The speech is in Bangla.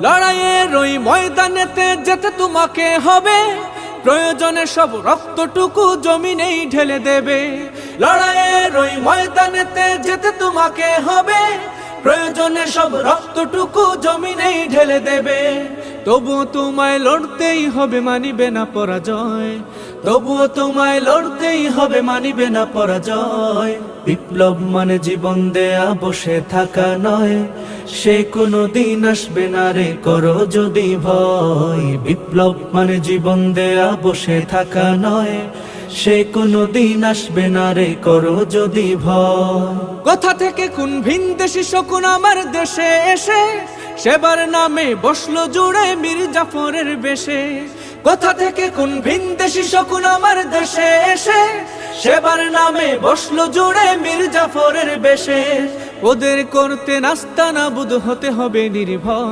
লড়াইয়ের ওই ময়দানেতে যেতে তোমাকে হবে, প্রয়োজনে সব রক্তটুকু জমিনেই ঢেলে দেবে। লড়াইয়ের ওই ময়দানেতে যেতে তোমাকে হবে, প্রয়োজনে সব রক্তটুকু জমিনেই ঢেলে দেবে। তবুও তোমায় লড়তেই হবে, মানিবে না পরাজয়। তবুও তোমায় লড়তেই হবে, মানিবে না পরাজয়। বিপ্লব মানে জীবন দেয়া বসে থাকা নয়, সে কোনো দিন আসবে না রে করো যদি ভয়। বিপ্লব মানে জীবন দেয়া বসে থাকা নয়, সে কোনো দিন আসবে না রে করো যদি ভয়। কোথা থেকে কোন ভিনদেশী শকুন আমার দেশে এসে সেবার নামে বসলো জুড়ে মীর জাফরের বেশে। কোথা থেকে কোন ভিনদেশী শকুন আমার দেশে এসে সেবার নামে বসলো জুড়ে মীর জাফরের বেশে। ওদের করতে নাস্তানাবুদ হতে হবে নির্ভয়।